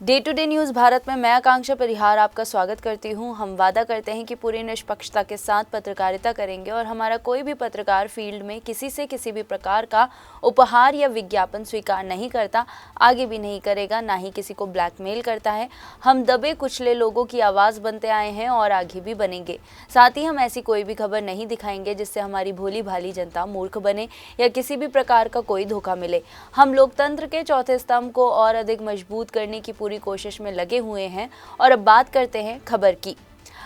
Day to day news Bharat में मैं आकांक्षा परिहार आपका स्वागत करती हूं। हम वादा करते हैं कि पूरी निष्पक्षता के साथ पत्रकारिता करेंगे और हमारा कोई भी पत्रकार फील्ड में किसी से किसी भी प्रकार का उपहार या विज्ञापन स्वीकार नहीं करता, आगे भी नहीं करेगा, ना ही किसी को ब्लैकमेल करता है। हम दबे कुचले लोगों की आवाज़ बनते आए हैं और आगे भी बनेंगे। साथ ही हम ऐसी कोई भी खबर नहीं दिखाएंगे जिससे हमारी भोली भाली जनता मूर्ख बने या किसी भी प्रकार का कोई धोखा मिले। हम लोकतंत्र के चौथे स्तंभ को और अधिक मजबूत करने की पूरी कोशिश में लगे हुए हैं। और अब बात करते हैं खबर की।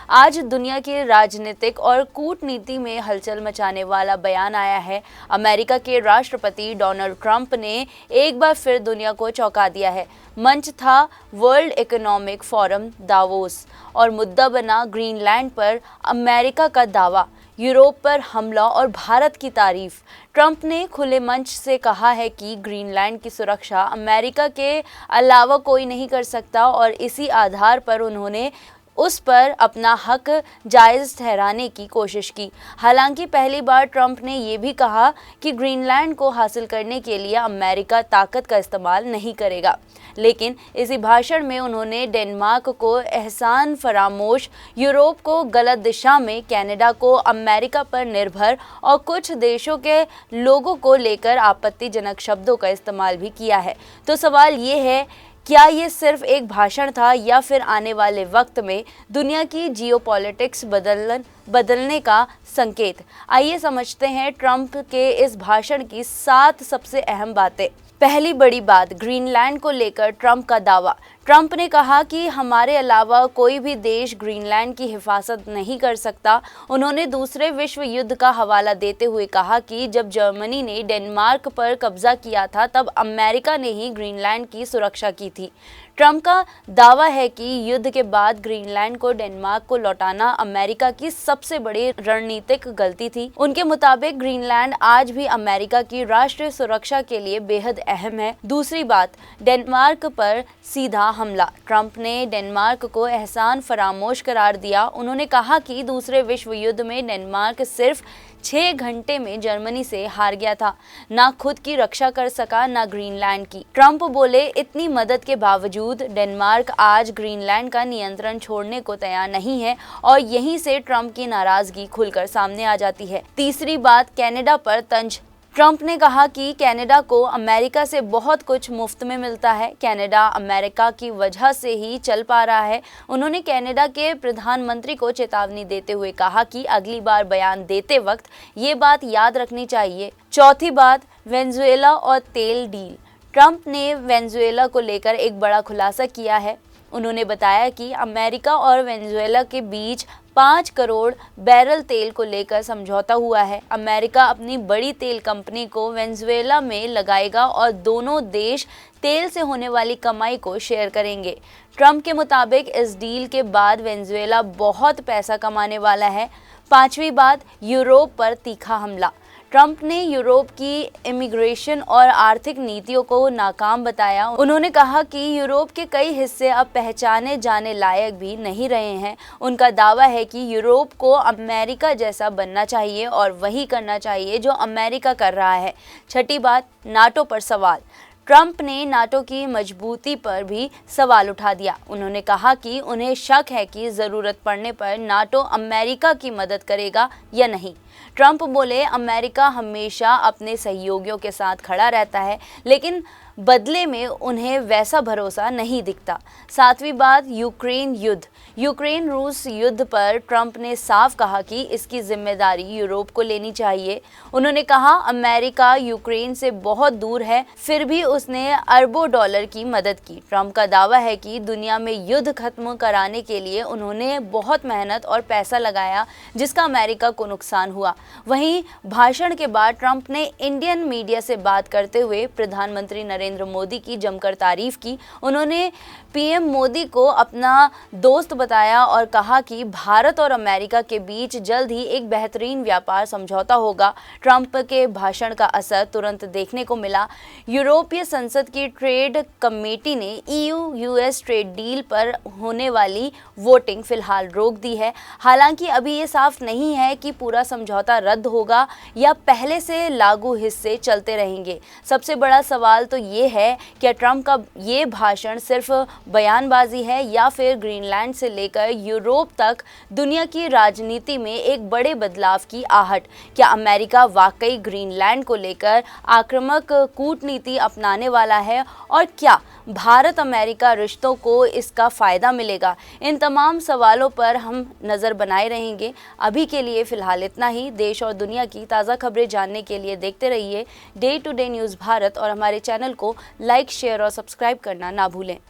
आज दुनिया की राजनीतिक और कूटनीति में हलचल मचाने वाला बयान आया है। अमेरिका के राष्ट्रपति डोनाल्ड ट्रंप ने एक बार फिर दुनिया को चौंका दिया है। मंच था वर्ल्ड इकोनॉमिक फोरम दावोस और मुद्दा बना ग्रीनलैंड पर अमेरिका का दावा, यूरोप पर हमला और भारत की तारीफ। ट्रंप ने खुले मंच से कहा है कि ग्रीनलैंड की सुरक्षा अमेरिका के अलावा कोई नहीं कर सकता और इसी आधार पर उन्होंने उस पर अपना हक जायज़ ठहराने की कोशिश की। हालांकि पहली बार ट्रंप ने ये भी कहा कि ग्रीनलैंड को हासिल करने के लिए अमेरिका ताकत का इस्तेमाल नहीं करेगा। लेकिन इसी भाषण में उन्होंने डेनमार्क को एहसान फरामोश, यूरोप को गलत दिशा में, कनाडा को अमेरिका पर निर्भर और कुछ देशों के लोगों को लेकर आपत्तिजनक शब्दों का इस्तेमाल भी किया है। तो सवाल ये है, क्या ये सिर्फ एक भाषण था या फिर आने वाले वक्त में दुनिया की जियोपॉलिटिक्स बदलने का संकेत? आइए समझते हैं ट्रंप के इस भाषण की 7 सबसे अहम बातें। पहली बड़ी बात, ग्रीनलैंड को लेकर ट्रंप का दावा। ट्रंप ने कहा कि हमारे अलावा कोई भी देश ग्रीनलैंड की हिफाजत नहीं कर सकता। उन्होंने दूसरे विश्व युद्ध का हवाला देते हुए कहा कि जब जर्मनी ने डेनमार्क पर कब्जा किया था तब अमेरिका ने ही ग्रीनलैंड की सुरक्षा की थी। ट्रंप का दावा है कि युद्ध के बाद ग्रीनलैंड को डेनमार्क को लौटाना अमेरिका की सबसे बड़ी रणनीतिक गलती थी। उनके मुताबिक ग्रीनलैंड आज भी अमेरिका की राष्ट्रीय सुरक्षा के लिए बेहद अहम है। दूसरी बात, डेनमार्क पर सीधा हमला। ट्रंप ने डेनमार्क को एहसान फरामोश करार दिया। उन्होंने कहा कि दूसरे विश्व युद्ध में डेनमार्क सिर्फ 6 घंटे में जर्मनी से हार गया था, ना खुद की रक्षा कर सका ना ग्रीनलैंड की। ट्रंप बोले, इतनी मदद के बावजूद डेनमार्क आज ग्रीनलैंड का नियंत्रण छोड़ने को तैयार नहीं है और यहीं से ट्रंप की नाराजगी खुलकर सामने आ जाती है। तीसरी बात, कनाडा पर तंज। ट्रंप ने कहा कि कनाडा को अमेरिका से बहुत कुछ मुफ्त में मिलता है। कनाडा अमेरिका की वजह से ही चल पा रहा है। उन्होंने कनाडा के प्रधानमंत्री को चेतावनी देते हुए कहा कि अगली बार बयान देते वक्त ये बात याद रखनी चाहिए। चौथी बात, वेनेजुएला और तेल डील। ट्रंप ने वेनेजुएला को लेकर एक बड़ा खुलासा किया है। उन्होंने बताया कि अमेरिका और वेनेजुएला के बीच 5 करोड़ बैरल तेल को लेकर समझौता हुआ है। अमेरिका अपनी बड़ी तेल कंपनी को वेनेजुएला में लगाएगा और दोनों देश तेल से होने वाली कमाई को शेयर करेंगे। ट्रंप के मुताबिक इस डील के बाद वेनेजुएला बहुत पैसा कमाने वाला है। पांचवी बात, यूरोप पर तीखा हमला। ट्रंप ने यूरोप की इमिग्रेशन और आर्थिक नीतियों को नाकाम बताया। उन्होंने कहा कि यूरोप के कई हिस्से अब पहचाने जाने लायक भी नहीं रहे हैं। उनका दावा है कि यूरोप को अमेरिका जैसा बनना चाहिए और वही करना चाहिए जो अमेरिका कर रहा है। छठी बात, नाटो पर सवाल। ट्रंप ने नाटो की मजबूती पर भी सवाल उठा दिया। उन्होंने कहा कि उन्हें शक है कि ज़रूरत पड़ने पर नाटो अमेरिका की मदद करेगा या नहीं। ट्रंप बोले, अमेरिका हमेशा अपने सहयोगियों के साथ खड़ा रहता है, लेकिन बदले में उन्हें वैसा भरोसा नहीं दिखता। सातवीं बात, यूक्रेन युद्ध। यूक्रेन रूस युद्ध पर ट्रंप ने साफ कहा कि इसकी जिम्मेदारी यूरोप को लेनी चाहिए। उन्होंने कहा, अमेरिका यूक्रेन से बहुत दूर है, फिर भी उसने अरबों डॉलर की मदद की। ट्रंप का दावा है कि दुनिया में युद्ध खत्म कराने के लिए उन्होंने बहुत मेहनत और पैसा लगाया, जिसका अमेरिका को नुकसान हुआ। वहीं भाषण के बाद ट्रंप ने इंडियन मीडिया से बात करते हुए प्रधानमंत्री नरेंद्र मोदी की जमकर तारीफ की। उन्होंने पीएम मोदी को अपना दोस्त बताया और कहा कि भारत और अमेरिका के बीच जल्द ही एक बेहतरीन व्यापार समझौता होगा। ट्रंप के भाषण का असर तुरंत देखने को मिला। यूरोपीय संसद की ट्रेड कमेटी ने EU-US ट्रेड डील पर होने वाली वोटिंग फिलहाल रोक दी है। हालांकि अभी ये साफ नहीं है कि पूरा समझौता रद्द होगा या पहले से लागू हिस्से चलते रहेंगे। सबसे बड़ा सवाल तो ये है कि ट्रंप का ये भाषण सिर्फ बयानबाजी है या फिर ग्रीनलैंड से लेकर यूरोप तक दुनिया की राजनीति में एक बड़े बदलाव की आहट। क्या अमेरिका वाकई ग्रीनलैंड को लेकर आक्रामक कूटनीति अपनाने वाला है और क्या भारत अमेरिका रिश्तों को इसका फ़ायदा मिलेगा? इन तमाम सवालों पर हम नज़र बनाए रहेंगे। अभी के लिए फ़िलहाल इतना ही। देश और दुनिया की ताज़ा खबरें जानने के लिए देखते रहिए day to day news Bharat और हमारे चैनल को लाइक, शेयर और सब्सक्राइब करना ना भूलें।